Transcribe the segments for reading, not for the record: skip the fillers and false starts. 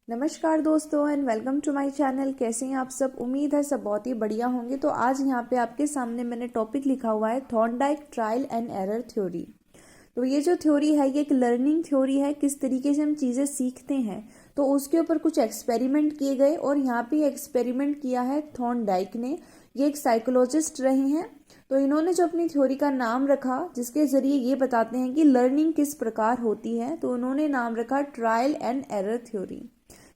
नमस्कार दोस्तों and welcome to my channel. कैसे हैं आप सब? उम्मीद है सब बहुत ही बढ़िया होंगे। तो आज यहाँ पे आपके सामने मैंने टॉपिक लिखा हुआ है Thorndike trial and error theory. तो ये जो थ्योरी है ये एक लर्निंग थ्योरी है, किस तरीके से हम चीज़ें सीखते हैं। तो उसके ऊपर कुछ एक्सपेरिमेंट किए गए और यहाँ पे एक्सपेरिमेंट किया है थॉर्नडाइक ने। ये एक साइकोलॉजिस्ट रहे हैं। तो इन्होंने जो अपनी थ्योरी का नाम रखा जिसके ज़रिए ये बताते हैं कि लर्निंग किस प्रकार होती है, तो उन्होंने नाम रखा trial and error theory.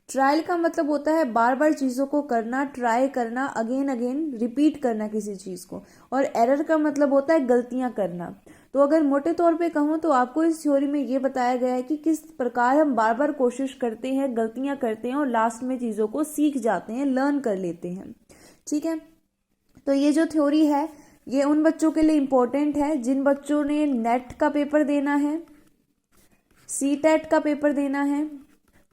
Trial का मतलब होता है बार बार चीज़ों को करना, ट्राई करना, अगेन अगेन रिपीट करना किसी चीज़ को। और एरर का मतलब होता है गलतियां करना। तो अगर मोटे तौर पे कहूँ तो आपको इस थ्योरी में ये बताया गया है कि किस प्रकार हम बार बार कोशिश करते हैं, गलतियां करते हैं और लास्ट में चीज़ों को सीख जाते हैं, लर्न कर लेते हैं। ठीक है, तो ये जो थ्योरी है ये उन बच्चों के लिए इम्पोर्टेंट है जिन बच्चों ने नेट का पेपर देना है, सीटेट का पेपर देना है,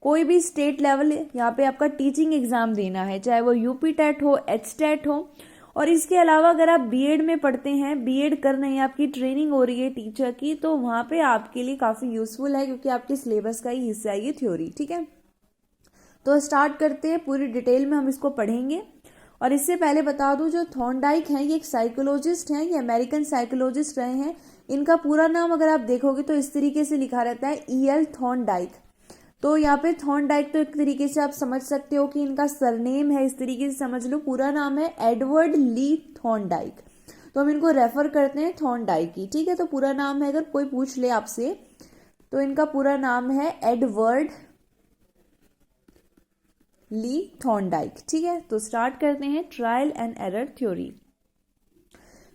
कोई भी स्टेट लेवल यहाँ पे आपका टीचिंग एग्जाम देना है, चाहे वो यूपी टेट हो, एच टेट हो। और इसके अलावा अगर आप बीएड में पढ़ते हैं, बीएड कर रहे हैं, आपकी ट्रेनिंग हो रही है टीचर की, तो वहाँ पे आपके लिए काफ़ी यूजफुल है क्योंकि आपके सिलेबस का ही हिस्सा है ये थ्योरी। ठीक है, तो स्टार्ट करते हैं, पूरी डिटेल में हम इसको पढ़ेंगे। और इससे पहले बता दूं जो थॉर्नडाइक हैं ये एक साइकोलॉजिस्ट हैं, ये अमेरिकन साइकोलॉजिस्ट रहे हैं। इनका पूरा नाम अगर आप देखोगे तो इस तरीके से लिखा रहता है E.L. थॉर्नडाइक। तो यहाँ पे थॉर्नडाइक तो एक तरीके से आप समझ सकते हो कि इनका सरनेम है, इस तरीके से समझ लो। पूरा नाम है एडवर्ड ली थॉर्नडाइक, तो हम इनको रेफर करते हैं थॉर्नडाइक की। ठीक है, तो पूरा नाम है, अगर कोई पूछ ले आपसे तो इनका पूरा नाम है एडवर्ड ली थॉर्नडाइक। ठीक है, तो स्टार्ट करते हैं ट्रायल एंड एरर थ्योरी।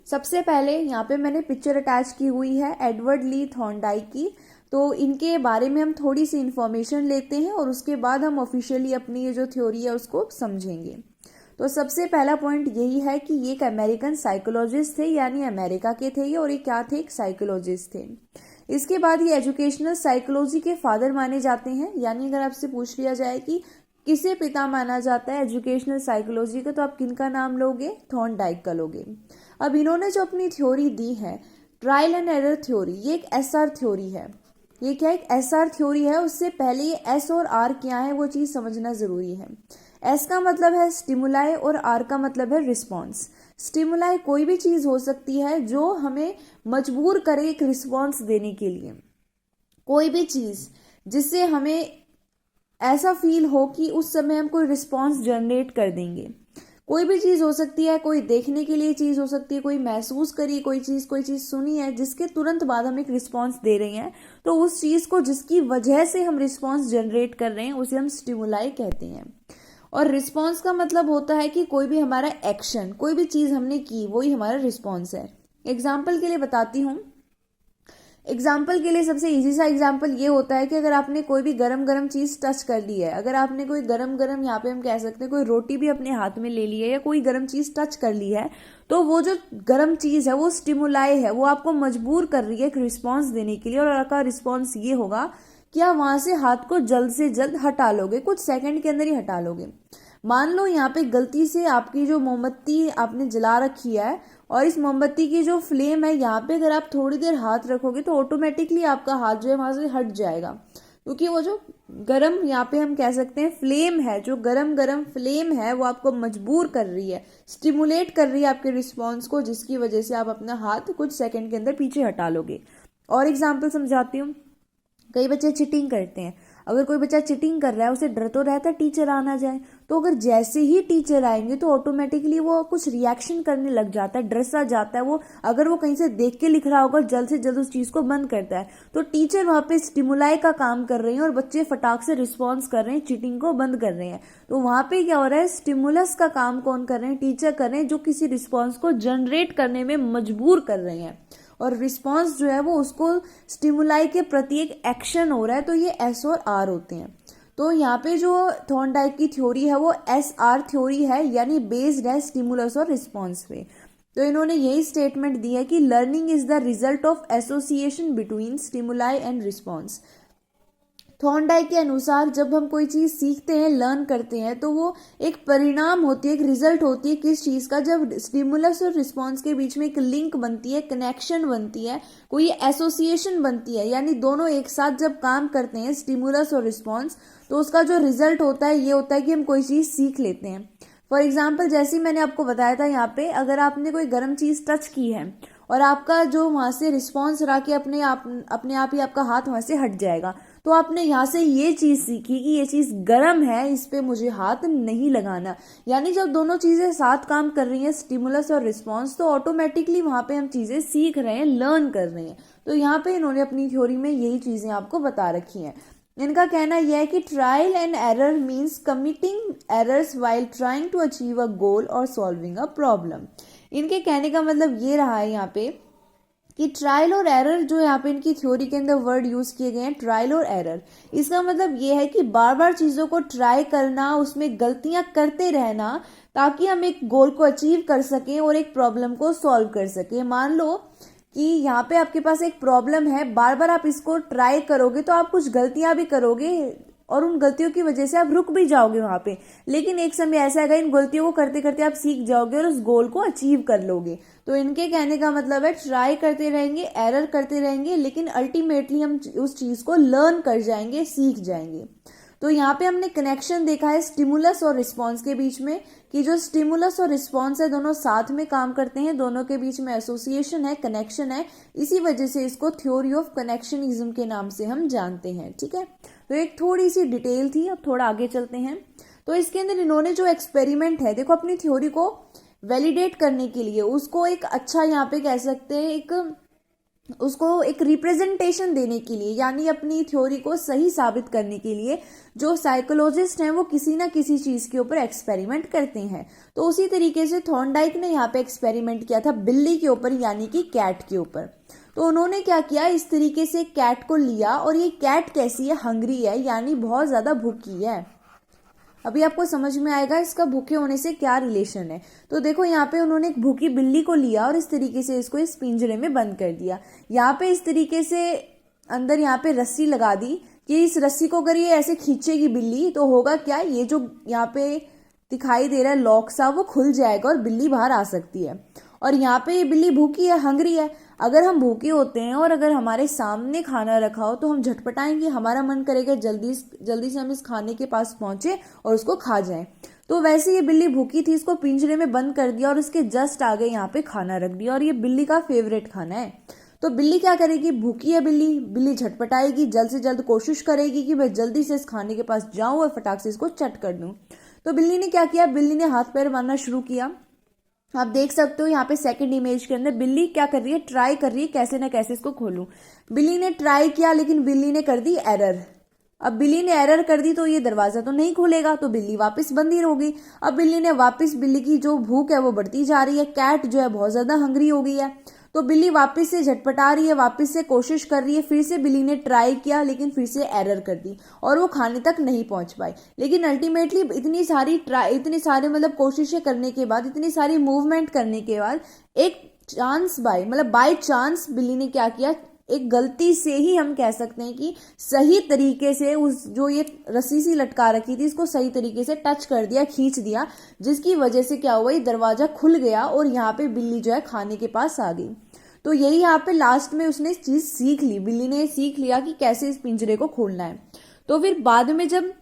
सबसे पहले यहाँ पे मैंने पिक्चर अटैच की हुई है एडवर्ड ली थॉर्नडाइक की। तो इनके बारे में हम थोड़ी सी इंफॉर्मेशन लेते हैं और उसके बाद हम ऑफिशियली अपनी ये जो थ्योरी है उसको समझेंगे। तो सबसे पहला पॉइंट यही है कि ये एक अमेरिकन साइकोलॉजिस्ट थे, यानी अमेरिका के थे ये, और ये क्या थे? एक साइकोलॉजिस्ट थे। इसके बाद ये एजुकेशनल साइकोलॉजी के फादर माने जाते हैं, यानी अगर आपसे पूछ लिया जाए कि किसे पिता माना जाता है एजुकेशनल साइकोलॉजी का, तो आप किनका नाम लोगे? थॉर्नडाइक का लोगे। अब इन्होंने जो अपनी थ्योरी दी है ट्रायल एंड एरर थ्योरी, ये एक एसआर थ्योरी है। ये क्या एक एसआर थ्योरी है? उससे पहले ये एस और आर क्या है वो चीज समझना जरूरी है। एस का मतलब है स्टिमुलाई और आर का मतलब है रिस्पॉन्स। स्टिमुलाई कोई भी चीज हो सकती है जो हमें मजबूर करे एक रिस्पॉन्स देने के लिए। कोई भी चीज जिससे हमें ऐसा फील हो कि उस समय हम कोई रिस्पॉन्स जनरेट कर देंगे। कोई भी चीज हो सकती है, कोई देखने के लिए चीज हो सकती है, कोई महसूस करी कोई चीज सुनी है जिसके तुरंत बाद हम एक रिस्पॉन्स दे रहे हैं। तो उस चीज को जिसकी वजह से हम रिस्पॉन्स जनरेट कर रहे हैं उसे हम स्टिमुलाई कहते हैं। और रिस्पॉन्स का मतलब होता है कि कोई भी हमारा एक्शन, कोई भी चीज हमने की, वही हमारा रिस्पॉन्स है। एग्जाम्पल के लिए बताती हूँ। एग्जाम्पल के लिए सबसे इजी सा एग्जाम्पल ये होता है कि अगर आपने कोई भी गरम गरम चीज टच कर ली है, अगर आपने कोई गरम गरम, यहाँ पे हम कह सकते हैं कोई रोटी भी अपने हाथ में ले ली है या कोई गरम चीज टच कर ली है, तो वो जो गरम चीज है वो स्टिमुलाई है, वो आपको मजबूर कर रही है एक रिस्पॉन्स देने के लिए। और आपका रिस्पॉन्स ये होगा कि आप वहां से हाथ को जल्द से जल्द हटा लोगे, कुछ सेकंड के अंदर ही हटा लोगे। मान लो यहाँ पे गलती से आपकी जो मोमबत्ती आपने जला रखी है और इस मोमबत्ती की जो फ्लेम है यहाँ पे अगर आप थोड़ी देर हाथ रखोगे तो ऑटोमेटिकली आपका हाथ जो है वहां से हट जाएगा, क्योंकि वो जो गरम, यहाँ पे हम कह सकते हैं फ्लेम है, जो गरम गरम फ्लेम है वो आपको मजबूर कर रही है, स्टिमुलेट कर रही है आपके रिस्पॉन्स को, जिसकी वजह से आप अपना हाथ कुछ सेकंड के अंदर पीछे हटा लोगे। और एग्जाम्पल समझाती हूँ। कई बच्चे चिटिंग करते हैं। अगर कोई बच्चा चिटिंग कर रहा है उसे डर तो रहता है टीचर आना जाए, तो अगर जैसे ही टीचर आएंगे तो ऑटोमेटिकली वो कुछ रिएक्शन करने लग जाता है, डर सा जाता है वो। अगर वो कहीं से देख के लिख रहा होगा जल्द से जल्द उस चीज को बंद करता है। तो टीचर वहां पे स्टिमुलाई का काम कर रहे हैं और बच्चे फटाक से रिस्पॉन्स कर रहे हैं, चीटिंग को बंद कर रहे हैं। तो वहां पे क्या हो रहा है? स्टिमुलस का काम कौन कर रहे हैं? टीचर कर रहे हैं, जो किसी रिस्पॉन्स को जनरेट करने में मजबूर कर रहे हैं। और रिस्पॉन्स जो है वो उसको स्टिमुलाई के प्रति एक एक्शन हो रहा है। तो ये एस और आर होते हैं। तो यहाँ पे जो थॉर्नडाइक की थ्योरी है वो SR थ्योरी है, यानी बेस्ड है स्टिमुलस और रिस्पॉन्स पे। तो इन्होंने यही स्टेटमेंट दी है कि learning is the result of association between stimuli and response. Thorndike के अनुसार जब हम कोई चीज़ सीखते हैं, लर्न करते हैं, तो वो एक परिणाम होती है, एक रिजल्ट होती है किस चीज़ का, जब स्टिमुलस और रिस्पॉन्स के बीच में एक लिंक बनती है, कनेक्शन बनती है, कोई एसोसिएशन बनती है, यानी दोनों एक साथ जब काम करते हैं, स्टिमुलस और रिस्पॉन्स, तो उसका जो रिजल्ट होता है ये होता है कि हम कोई चीज़ सीख लेते हैं। फॉर एग्जाम्पल, जैसे मैंने आपको बताया था यहाँ पे, अगर आपने कोई गर्म चीज़ टच की है और आपका जो वहाँ से रिस्पॉन्स रहा कि अपने आप ही आपका हाथ वहाँ से हट जाएगा, तो आपने यहाँ से ये चीज़ सीखी कि ये चीज़ गर्म है, इस पे मुझे हाथ नहीं लगाना। यानी जब दोनों चीज़ें साथ काम कर रही हैं, स्टिमुलस और रिस्पॉन्स, तो ऑटोमेटिकली वहाँ पे हम चीज़ें सीख रहे हैं, लर्न कर रहे हैं। तो यहाँ पे इन्होंने अपनी थ्योरी में यही चीज़ें आपको बता रखी हैं। इनका कहना यह है कि trial and error means committing errors while trying to achieve a goal और सॉल्विंग अ प्रॉब्लम। इनके कहने का मतलब ये रहा है यहाँ पे कि ट्रायल और एरर, जो यहाँ पे इनकी थ्योरी के अंदर वर्ड यूज किए गए हैं, ट्रायल और एरर, इसका मतलब ये है कि बार बार चीज़ों को ट्राई करना, उसमें गलतियां करते रहना, ताकि हम एक गोल को अचीव कर सकें और एक प्रॉब्लम को सॉल्व कर सकें। मान लो कि यहाँ पे आपके पास एक प्रॉब्लम है, बार बार आप इसको ट्राई करोगे तो आप कुछ गलतियां भी करोगे और उन गलतियों की वजह से आप रुक भी जाओगे वहां पे, लेकिन एक समय ऐसा आएगा इन गलतियों को करते करते आप सीख जाओगे और उस गोल को अचीव कर लोगे। तो इनके कहने का मतलब है ट्राई करते रहेंगे, एरर करते रहेंगे, लेकिन अल्टीमेटली हम उस चीज को लर्न कर जाएंगे, सीख जाएंगे। तो यहाँ पे हमने कनेक्शन देखा है स्टिमुलस और रिस्पॉन्स के बीच में, कि जो स्टिमुलस और रिस्पॉन्स है दोनों साथ में काम करते हैं, दोनों के बीच में एसोसिएशन है, कनेक्शन है, इसी वजह से इसको थ्योरी ऑफ कनेक्शनिज्म के नाम से हम जानते हैं। ठीक है, तो एक थोड़ी सी डिटेल थी, अब थोड़ा आगे चलते हैं। तो इसके अंदर इन्होंने जो एक्सपेरिमेंट है, देखो अपनी थ्योरी को वैलिडेट करने के लिए, उसको एक अच्छा यहाँ पे कह सकते हैं, उसको एक रिप्रेजेंटेशन देने के लिए, यानी अपनी थ्योरी को सही साबित करने के लिए, जो साइकोलॉजिस्ट हैं वो किसी ना किसी चीज के ऊपर एक्सपेरिमेंट करते हैं। तो उसी तरीके से थॉर्नडाइक ने यहाँ पे एक्सपेरिमेंट किया था बिल्ली के ऊपर, यानी कि कैट के ऊपर। तो उन्होंने क्या किया, इस तरीके से कैट को लिया, और ये कैट कैसी है, हंग्री है, यानी बहुत ज्यादा भूखी है। अभी आपको समझ में आएगा इसका भूखे होने से क्या रिलेशन है। तो देखो यहाँ पे उन्होंने एक भूखी बिल्ली को लिया और इस तरीके से इसको इस पिंजरे में बंद कर दिया। यहाँ पे इस तरीके से अंदर यहाँ पे रस्सी लगा दी कि इस रस्सी को अगर ये ऐसे खींचेगी बिल्ली, तो होगा क्या, ये जो यहाँ पे दिखाई दे रहा है लॉक सा, वो खुल जाएगा और बिल्ली बाहर आ सकती है। और यहाँ पे ये बिल्ली भूखी है, हंग्री है। अगर हम भूखे होते हैं और अगर हमारे सामने खाना रखा हो तो हम झटपटाएंगे, हमारा मन करेगा जल्दी जल्दी से हम इस खाने के पास पहुंचे और उसको खा जाएं। तो वैसे ये बिल्ली भूखी थी, इसको पिंजरे में बंद कर दिया और उसके जस्ट आगे यहाँ पे खाना रख दिया, और ये बिल्ली का फेवरेट खाना है। तो बिल्ली क्या करेगी, भूखी है बिल्ली झटपटाएगी, जल्द से जल्द कोशिश करेगी कि मैं जल्दी से इस खाने के पास जाऊं और फटाक से इसको चट कर दूं। तो बिल्ली ने क्या किया, बिल्ली ने हाथ पैर मारना शुरू किया। आप देख सकते हो यहाँ पे सेकंड इमेज के अंदर बिल्ली क्या कर रही है, ट्राई कर रही है कैसे ना कैसे इसको खोलूं। बिल्ली ने ट्राई किया, लेकिन बिल्ली ने कर दी एरर। अब बिल्ली ने एरर कर दी तो ये दरवाजा तो नहीं खुलेगा, तो बिल्ली वापस बंद ही हो गई। अब बिल्ली ने वापस, बिल्ली की जो भूख है वो बढ़ती जा रही है, कैट जो है बहुत ज्यादा हंग्री हो गई है, तो बिल्ली वापस से झटपटा रही है, वापस से कोशिश कर रही है। फिर से बिल्ली ने ट्राई किया, लेकिन फिर से एरर कर दी और वो खाने तक नहीं पहुंच पाई। लेकिन अल्टीमेटली इतनी सारी मतलब कोशिशें करने के बाद, इतनी सारी मूवमेंट करने के बाद, एक चांस बाय चांस बिल्ली ने क्या किया, एक गलती से ही हम कह सकते हैं कि सही तरीके से उस जो ये रस्सी सी लटका रखी थी, इसको सही तरीके से टच कर दिया, खींच दिया, जिसकी वजह से क्या हुआ, ये दरवाजा खुल गया और यहाँ पे बिल्ली जो है खाने के पास आ गई। तो यही यहाँ पे लास्ट में उसने चीज सीख ली, बिल्ली ने सीख लिया कि कैसे इस पिंजरे को खोलना है। तो फिर बाद में जब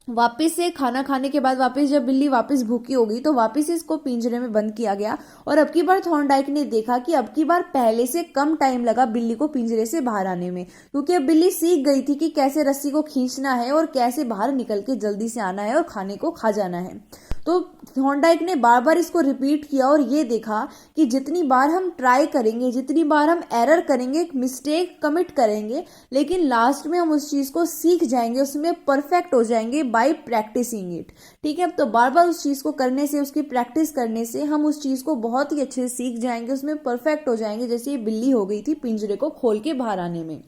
वापस से खाना खाने के बाद वापस जब बिल्ली वापस भूखी हो गई, तो वापस इसको पिंजरे में बंद किया गया, और अब की बार थॉर्नडाइक ने देखा कि अब की बार पहले से कम टाइम लगा बिल्ली को पिंजरे से बाहर आने में, क्योंकि अब बिल्ली सीख गई थी कि कैसे रस्सी को खींचना है और कैसे बाहर निकल के जल्दी से आना है और खाने को खा जाना है। तो थॉर्नडाइक ने बार बार इसको रिपीट किया और ये देखा कि जितनी बार हम ट्राई करेंगे, जितनी बार हम एरर करेंगे, एक मिस्टेक कमिट करेंगे, लेकिन लास्ट में हम उस चीज को सीख जाएंगे, उसमें परफेक्ट हो जाएंगे बाय प्रैक्टिसिंग इट। ठीक है, तो बार बार उस चीज को करने से, उसकी प्रैक्टिस करने से हम उस चीज को बहुत ही अच्छे से सीख जाएंगे, उसमें परफेक्ट हो जाएंगे, जैसे ये बिल्ली हो गई थी पिंजरे को खोल के बाहर आने में।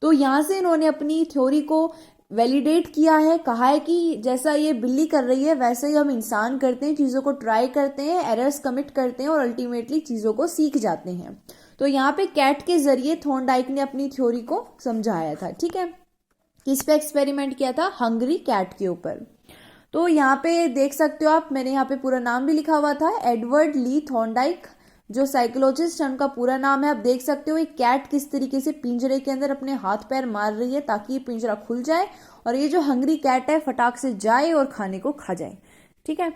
तो यहां से इन्होंने अपनी थ्योरी को वैलिडेट किया है, कहा है कि जैसा ये बिल्ली कर रही है वैसे ही हम इंसान करते हैं, चीज़ों को ट्राई करते हैं, एरर्स कमिट करते हैं और अल्टीमेटली चीज़ों को सीख जाते हैं। तो यहाँ पे कैट के जरिए थॉर्नडाइक ने अपनी थ्योरी को समझाया था। ठीक है, किस पे एक्सपेरिमेंट किया था? हंगरी कैट के ऊपर। तो यहाँ पे देख सकते हो आप, मैंने यहाँ पे पूरा नाम भी लिखा हुआ था, एडवर्ड ली थॉर्नडाइक जो साइकोलॉजिस्ट है उनका पूरा नाम है। आप देख सकते हो एक कैट किस तरीके से पिंजरे के अंदर अपने हाथ पैर मार रही है ताकि ये पिंजरा खुल जाए और ये जो हंगरी कैट है फटाक से जाए और खाने को खा जाए। ठीक है,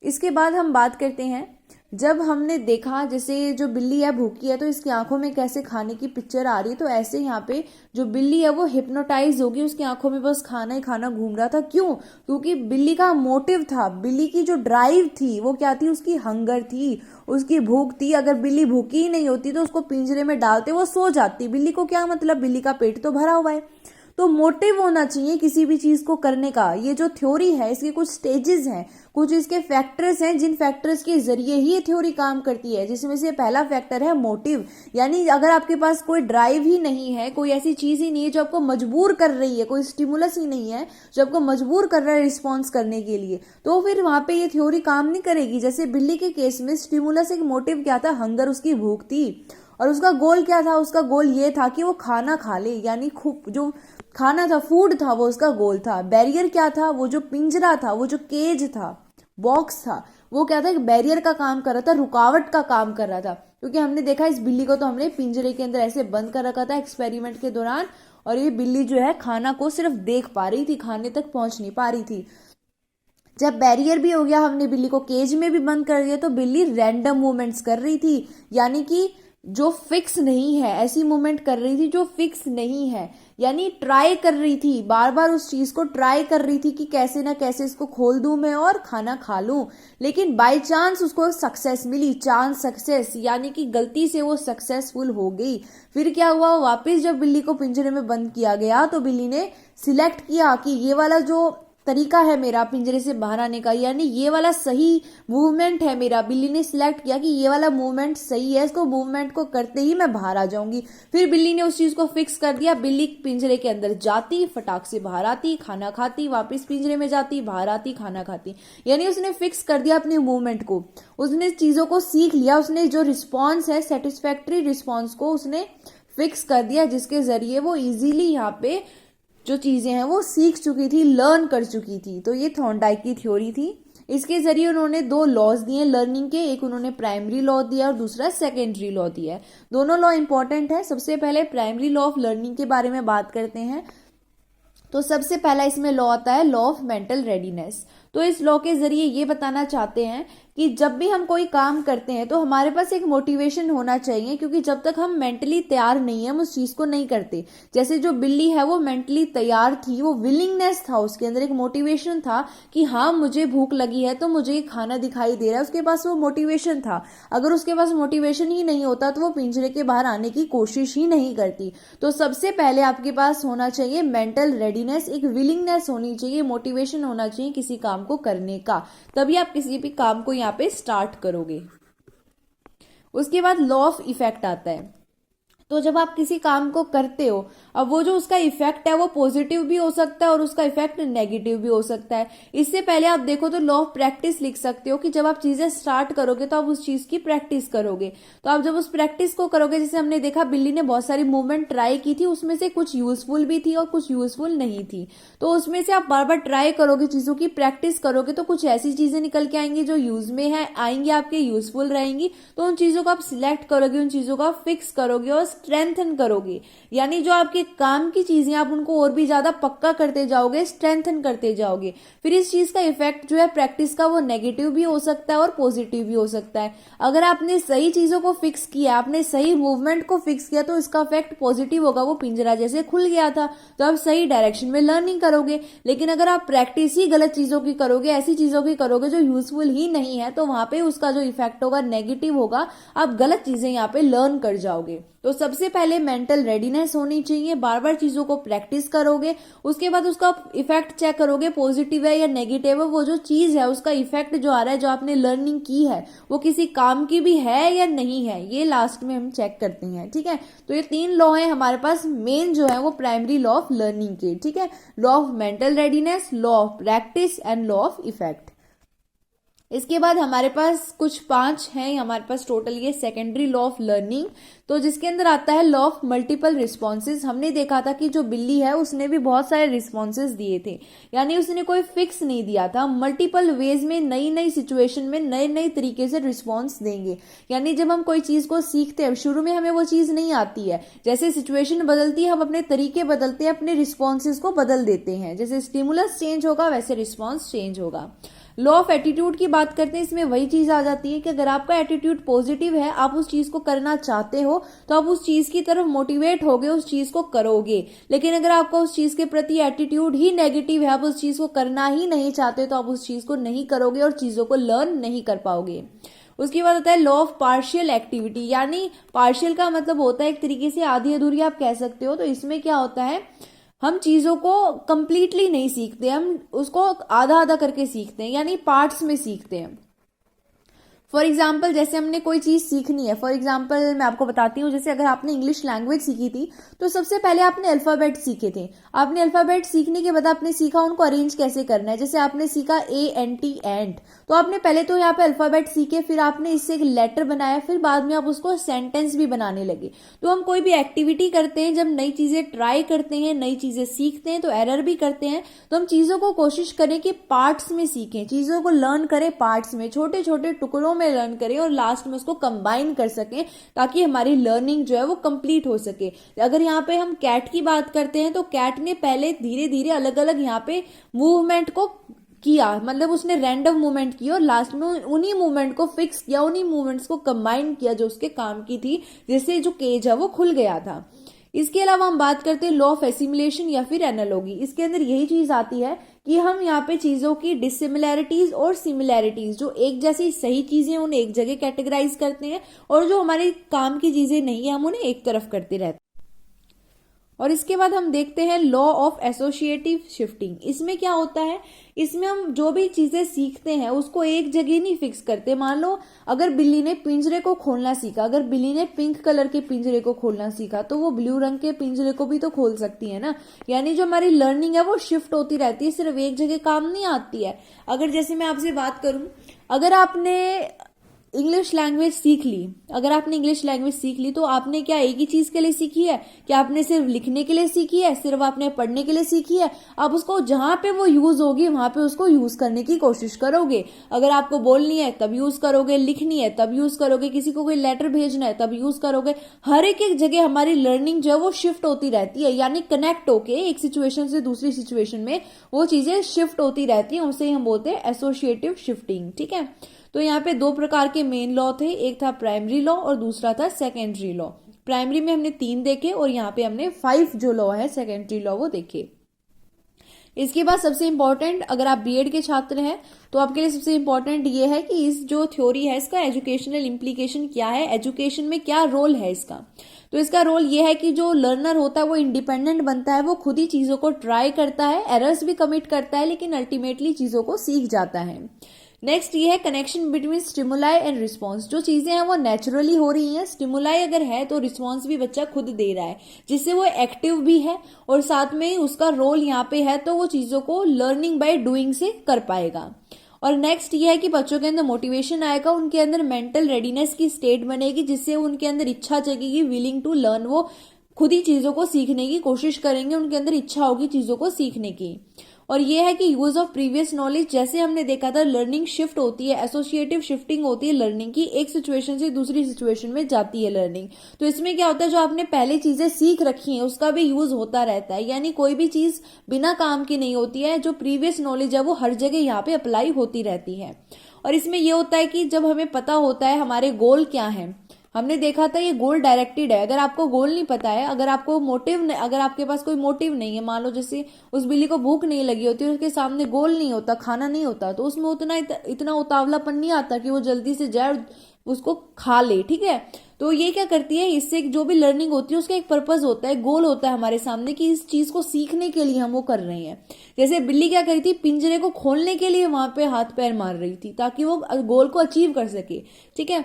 इसके बाद हम बात करते हैं, जब हमने देखा जैसे जो बिल्ली है भूखी है तो इसकी आंखों में कैसे खाने की पिक्चर आ रही है, तो ऐसे यहाँ पे जो बिल्ली है वो हिप्नोटाइज होगी, उसकी आंखों में बस खाना ही खाना घूम रहा था। क्यों? क्योंकि बिल्ली का मोटिव था, बिल्ली की जो ड्राइव थी वो क्या थी? उसकी हंगर थी, उसकी भूख थी। अगर बिल्ली भूखी ही नहीं होती तो उसको पिंजरे में डालते वो सो जाती। बिल्ली को क्या मतलब, बिल्ली का पेट तो भरा हुआ है। तो मोटिव होना चाहिए किसी भी चीज को करने का। ये जो थ्योरी है इसके कुछ स्टेजेस हैं, कुछ इसके फैक्टर्स हैं, जिन फैक्टर्स के जरिए ही ये थ्योरी काम करती है, जिसमें से पहला फैक्टर है मोटिव। यानी अगर आपके पास कोई ड्राइव ही नहीं है, कोई ऐसी चीज ही नहीं है जो आपको मजबूर कर रही है, कोई स्टिमुलस ही नहीं है जो आपको मजबूर कर रहा है रिस्पॉन्स करने के लिए, तो फिर वहां पे ये थ्योरी काम नहीं करेगी। जैसे बिल्ली के केस में स्टिमुलस एक मोटिव क्या था? हंगर, उसकी भूख थी। और उसका गोल क्या था? उसका गोल ये था कि वो खाना खा ले, यानी खूब जो खाना था, फूड था, वो उसका गोल था। बैरियर क्या था? वो जो पिंजरा था, वो जो केज था, बॉक्स था, वो क्या था? एक बैरियर का काम कर रहा था, रुकावट का काम कर रहा था। क्योंकि हमने देखा इस बिल्ली को तो हमने पिंजरे के अंदर ऐसे बंद कर रखा था एक्सपेरिमेंट के दौरान, और ये बिल्ली जो है खाना को सिर्फ देख पा रही थी, खाने तक पहुंच नहीं पा रही थी। जब बैरियर भी हो गया, हमने बिल्ली को केज में भी बंद कर दिया, तो बिल्ली रैंडम मूवमेंट्स कर रही थी, यानी कि जो फिक्स नहीं है, ऐसी मूवमेंट कर रही थी जो फिक्स नहीं है, यानी ट्राई कर रही थी, बार बार उस चीज को ट्राई कर रही थी कि कैसे ना कैसे इसको खोल दूं मैं और खाना खा लूं। लेकिन बाय चांस उसको सक्सेस मिली, चांस सक्सेस, यानी कि गलती से वो सक्सेसफुल हो गई। फिर क्या हुआ? वापस जब बिल्ली को पिंजरे में बंद किया गया तो बिल्ली ने सिलेक्ट किया कि ये वाला जो तरीका है मेरा पिंजरे से बाहर आने का, यानी ये वाला सही मूवमेंट है मेरा। बिल्ली ने सिलेक्ट किया कि ये वाला मूवमेंट सही है, इसको मूवमेंट को करते ही मैं बाहर आ जाऊंगी। फिर बिल्ली ने उस चीज को फिक्स कर दिया। बिल्ली पिंजरे के अंदर जाती, फटाक से बाहर आती, खाना खाती, वापस पिंजरे में जाती, बाहर आती, खाना खाती, यानी उसने फिक्स कर दिया अपने मूवमेंट को। उसने चीजों को सीख लिया, उसने जो रिस्पॉन्स है सेटिस्फैक्ट्री रिस्पॉन्स को उसने फिक्स कर दिया, जिसके जरिए वो इजीली यहाँ पे जो चीजें हैं वो सीख चुकी थी, लर्न कर चुकी थी। तो ये थॉर्नडाइक की थ्योरी थी। इसके जरिए उन्होंने दो लॉज दिए लर्निंग के, एक उन्होंने प्राइमरी लॉ दिया और दूसरा सेकेंडरी लॉ दिया है। दोनों लॉ इंपॉर्टेंट है। सबसे पहले प्राइमरी लॉ ऑफ लर्निंग के बारे में बात करते हैं। तो सबसे पहला इसमें लॉ आता है लॉ ऑफ मेंटल रेडीनेस। तो इस लॉ के जरिए ये बताना चाहते हैं कि जब भी हम कोई काम करते हैं तो हमारे पास एक मोटिवेशन होना चाहिए, क्योंकि जब तक हम मेंटली तैयार नहीं है हम उस चीज को नहीं करते। जैसे जो बिल्ली है वो मेंटली तैयार थी, वो विलिंगनेस था, उसके अंदर एक मोटिवेशन था कि हाँ मुझे भूख लगी है तो मुझे खाना दिखाई दे रहा है, उसके पास वो मोटिवेशन था। अगर उसके पास मोटिवेशन ही नहीं होता तो वो पिंजरे के बाहर आने की कोशिश ही नहीं करती। तो सबसे पहले आपके पास होना चाहिए मेंटल रेडीनेस, एक विलिंगनेस होनी चाहिए, मोटिवेशन होना चाहिए किसी काम को करने का, तभी आप किसी भी काम को यहाँ पे स्टार्ट करोगे। उसके बाद लॉ ऑफ इफेक्ट आता है। तो जब आप किसी काम को करते हो, अब वो जो उसका इफेक्ट है वो पॉजिटिव भी हो सकता है और उसका इफेक्ट नेगेटिव भी हो सकता है। इससे पहले आप देखो तो लॉ ऑफ प्रैक्टिस लिख सकते हो कि जब आप चीजें स्टार्ट करोगे तो आप उस चीज की प्रैक्टिस करोगे। तो आप जब उस प्रैक्टिस को करोगे, जैसे हमने देखा बिल्ली ने बहुत सारी मूवमेंट ट्राई की थी, उसमें से कुछ यूजफुल भी थी और कुछ यूजफुल नहीं थी। तो उसमें से आप बार बार ट्राई करोगे, चीजों की प्रैक्टिस करोगे, तो कुछ ऐसी चीजें निकल के आएंगी जो यूज में है, आएंगी आपके, यूजफुल रहेंगी। तो उन चीजों को आप सिलेक्ट करोगे, उन चीजों को आप फिक्स करोगे और स्ट्रेंथन करोगे, यानी जो आपके काम की चीजें आप उनको और भी ज्यादा पक्का करते जाओगे, स्ट्रेंथन करते जाओगे। फिर इस चीज का इफेक्ट जो है प्रैक्टिस का वो नेगेटिव भी हो सकता है और पॉजिटिव भी हो सकता है। अगर आपने सही चीजों को फिक्स किया, आपने सही मूवमेंट को फिक्स किया, तो इसका इफेक्ट पॉजिटिव होगा, वो पिंजरा जैसे खुल गया था, तो आप सही डायरेक्शन में लर्निंग करोगे। लेकिन अगर आप प्रैक्टिस ही गलत चीजों की करोगे, ऐसी चीजों की करोगे जो यूजफुल ही नहीं है, तो वहां पे उसका जो इफेक्ट होगा नेगेटिव होगा, आप गलत चीजें यहाँ पे लर्न कर जाओगे। तो सबसे पहले मेंटल रेडीनेस होनी चाहिए, बार बार चीजों को प्रैक्टिस करोगे, उसके बाद उसका इफेक्ट चेक करोगे पॉजिटिव है या नेगेटिव है। वो जो चीज है उसका इफेक्ट जो आ रहा है, जो आपने लर्निंग की है, वो किसी काम की भी है या नहीं है, ये लास्ट में हम चेक करते हैं। ठीक है, तो ये 3 लॉ है हमारे पास मेन जो है वो प्राइमरी लॉ ऑफ लर्निंग के। ठीक है, law of mental readiness, law of practice and law of effect. इसके बाद हमारे पास कुछ 5 हैं हमारे पास टोटल ये सेकेंडरी लॉ ऑफ लर्निंग। तो जिसके अंदर आता है लॉ ऑफ मल्टीपल रिस्पॉन्सेज। हमने देखा था कि जो बिल्ली है उसने भी बहुत सारे रिस्पॉन्सेज दिए थे, यानी उसने कोई फिक्स नहीं दिया था, मल्टीपल वेज में नई नई सिचुएशन में नए नए तरीके से रिस्पॉन्स देंगे। यानी जब हम कोई चीज को सीखते हैं, शुरू में हमें वो चीज नहीं आती है, जैसे सिचुएशन बदलती है हम अपने तरीके बदलते हैं, अपने रिस्पॉन्सेज को बदल देते हैं। जैसे स्टिमुलस चेंज होगा वैसे रिस्पॉन्स चेंज होगा। लॉ ऑफ एटीट्यूड की बात करते हैं, इसमें वही चीज आ जाती है कि अगर आपका एटीट्यूड पॉजिटिव है, आप उस चीज को करना चाहते हो, तो आप उस चीज की तरफ मोटिवेट होगे, उस चीज को करोगे। लेकिन अगर आपका उस चीज के प्रति एटीट्यूड ही नेगेटिव है, आप उस चीज को करना ही नहीं चाहते, तो आप उस चीज को नहीं करोगे और चीजों को लर्न नहीं कर पाओगे। उसके बाद आता है लॉ ऑफ पार्शियल एक्टिविटी, यानी पार्शियल का मतलब होता है एक तरीके से आधी अधूरी आप कह सकते हो। तो इसमें क्या होता है, हम चीजों को कंप्लीटली नहीं सीखते, हम उसको आधा आधा करके सीखते हैं, यानी पार्ट्स में सीखते हैं। फॉर एग्जाम्पल जैसे हमने कोई चीज सीखनी है, फॉर एग्जाम्पल मैं आपको बताती हूँ, जैसे अगर आपने इंग्लिश लैंग्वेज सीखी थी तो सबसे पहले आपने अल्फाबेट सीखे थे। आपने अल्फाबेट सीखने के बाद आपने सीखा उनको अरेंज कैसे करना है। जैसे आपने सीखा ANT एंट, तो आपने पहले तो यहाँ पे अल्फाबेट सीखे, फिर आपने इससे एक लेटर बनाया, फिर बाद में आप उसको सेंटेंस भी बनाने लगे। तो हम कोई भी एक्टिविटी करते हैं, जब नई चीजें ट्राई करते हैं, नई चीजें सीखते हैं, तो एरर भी करते हैं, तो हम चीजों को कोशिश करें कि पार्ट्स में सीखें, चीजों को लर्न करें पार्ट्स में, छोटे छोटे टुकड़ों में लर्न करें और लास्ट में उसको कंबाइन कर सकें, ताकि हमारी लर्निंग जो है वो कंप्लीट हो सके। अगर यहाँ पे हम कैट की बात करते हैं, तो कैट ने पहले धीरे धीरे अलग अलग यहाँ पे मूवमेंट को किया, मतलब उसने रैंडम मूवमेंट की और लास्ट में उन्हीं मूवमेंट को फिक्स किया, उन्हीं मूवमेंट्स को कंबाइन किया जो उसके काम की थी, जिससे जो केज है वो खुल गया था। इसके अलावा हम बात करते हैं लॉ ऑफ एसिमिलेशन या फिर एनालॉजी। इसके अंदर यही चीज आती है कि हम यहाँ पे चीजों की डिसिमिलैरिटीज और सिमिलैरिटीज, जो एक जैसी सही चीजें उन्हें एक जगह कैटेगराइज करते हैं और जो हमारे काम की चीजें नहीं है हम उन्हें एक तरफ करते रहते हैं। और इसके बाद हम देखते हैं लॉ ऑफ एसोसिएटिव शिफ्टिंग। इसमें क्या होता है, इसमें हम जो भी चीजें सीखते हैं उसको एक जगह नहीं फिक्स करते। मान लो अगर बिल्ली ने पिंजरे को खोलना सीखा, अगर बिल्ली ने पिंक कलर के पिंजरे को खोलना सीखा, तो वो ब्लू रंग के पिंजरे को भी तो खोल सकती है ना। यानी जो हमारी लर्निंग है वो शिफ्ट होती रहती है, सिर्फ एक जगह काम नहीं आती है। अगर जैसे मैं आपसे बात करूं, अगर आपने इंग्लिश लैंग्वेज सीख ली, अगर आपने इंग्लिश लैंग्वेज सीख ली, तो आपने क्या एक ही चीज के लिए सीखी है? क्या आपने सिर्फ लिखने के लिए सीखी है, सिर्फ आपने पढ़ने के लिए सीखी है? आप उसको जहां पे वो यूज होगी वहां पे उसको यूज करने की कोशिश करोगे। अगर आपको बोलनी है तब यूज करोगे, लिखनी है तब यूज करोगे, किसी को कोई लेटर भेजना है तब यूज करोगे। हर एक जगह हमारी लर्निंग जो है वो शिफ्ट होती रहती है, यानी कनेक्ट होके एक सिचुएशन से दूसरी सिचुएशन में वो चीजें शिफ्ट होती रहती है, उसे हम बोलते हैं एसोसिएटिव शिफ्टिंग। ठीक है, तो यहाँ पे 2 प्रकार के मेन लॉ थे, एक था प्राइमरी लॉ और दूसरा था सेकेंडरी लॉ। प्राइमरी में हमने 3 देखे और यहाँ पे हमने 5 जो लॉ है सेकेंडरी लॉ वो देखे। इसके बाद सबसे इंपॉर्टेंट, अगर आप बीएड के छात्र हैं तो आपके लिए सबसे इंपॉर्टेंट ये है कि इस जो थ्योरी है इसका एजुकेशनल इम्प्लीकेशन क्या है, एजुकेशन में क्या रोल है इसका। तो इसका रोल ये है कि जो लर्नर होता है वो इंडिपेंडेंट बनता है, वो खुद ही चीजों को ट्राई करता है, एरर्स भी कमिट करता है, लेकिन अल्टीमेटली चीजों को सीख जाता है। नेक्स्ट ये है connection between stimuli and response. जो चीजें हैं वो नेचुरली हो रही हैं, स्टिमुलाई अगर है तो रिस्पॉन्स भी बच्चा खुद दे रहा है, जिससे वो एक्टिव भी है और साथ में उसका रोल यहाँ पे है, तो वो चीजों को लर्निंग बाय डूइंग से कर पाएगा। और नेक्स्ट ये है कि बच्चों के अंदर मोटिवेशन आएगा, उनके अंदर मेंटल रेडीनेस की स्टेट बनेगी, जिससे उनके अंदर इच्छा जगेगी, विलिंग टू लर्न, वो खुद ही चीजों को सीखने की कोशिश करेंगे, उनके अंदर इच्छा होगी चीजों को सीखने की। और ये है कि यूज ऑफ प्रीवियस नॉलेज, जैसे हमने देखा था लर्निंग शिफ्ट होती है, एसोसिएटिव शिफ्टिंग होती है लर्निंग की, एक सिचुएशन से दूसरी सिचुएशन में जाती है लर्निंग। तो इसमें क्या होता है, जो आपने पहले चीजें सीख रखी हैं उसका भी यूज होता रहता है, यानी कोई भी चीज बिना काम की नहीं होती है, जो प्रीवियस नॉलेज है वो हर जगह यहाँ पे अप्लाई होती रहती है। और इसमें यह होता है कि जब हमें पता होता है हमारे गोल क्या है, हमने देखा था ये गोल डायरेक्टेड है। अगर आपको गोल नहीं पता है, अगर आपको मोटिव, अगर आपके पास कोई मोटिव नहीं है, मान लो जैसे उस बिल्ली को भूख नहीं लगी होती, उसके सामने गोल नहीं होता, खाना नहीं होता, तो उसमें उतना इतना उतावलापन नहीं आता कि वो जल्दी से जाए उसको खा ले। ठीक है, तो ये क्या करती है, इससे जो भी लर्निंग होती है उसका एक पर्पज होता है, गोल होता है हमारे सामने कि इस चीज को सीखने के लिए हम वो कर रहे हैं। जैसे बिल्ली क्या करी थी, पिंजरे को खोलने के लिए वहां पे हाथ पैर मार रही थी ताकि वो गोल को अचीव कर सके। ठीक है,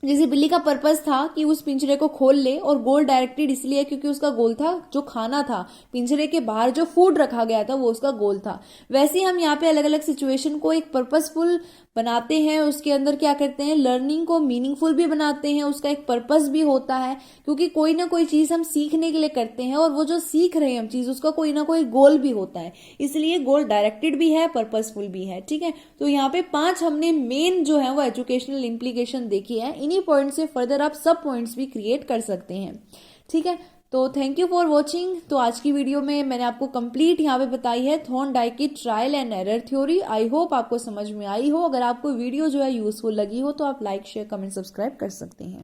जैसे बिल्ली का पर्पस था कि उस पिंजरे को खोल ले, और गोल डायरेक्टेड इसलिए क्योंकि उसका गोल था जो खाना था, पिंजरे के बाहर जो फूड रखा गया था वो उसका गोल था। वैसे ही हम यहाँ पे अलग अलग सिचुएशन को एक पर्पसफुल बनाते हैं, उसके अंदर क्या करते हैं, लर्निंग को मीनिंगफुल भी बनाते हैं, उसका एक पर्पस भी होता है, क्योंकि कोई ना कोई चीज हम सीखने के लिए करते हैं, और वो जो सीख रहे हैं हम चीज उसका कोई ना कोई गोल भी होता है, इसलिए गोल डायरेक्टेड भी है, पर्पसफुल भी है। ठीक है, तो यहाँ पे 5 हमने मेन जो है वो एजुकेशनल इंप्लीकेशन देखी है। इन्हीं पॉइंट से फर्दर आप सब पॉइंट्स भी क्रिएट कर सकते हैं। ठीक है, तो थैंक यू फॉर वॉचिंग। तो आज की वीडियो में मैंने आपको कंप्लीट यहाँ पे बताई है थॉर्नडाइक की trial and error theory. I hope आपको समझ में आई हो। अगर आपको वीडियो जो है यूजफुल लगी हो तो आप लाइक शेयर कमेंट सब्सक्राइब कर सकते हैं।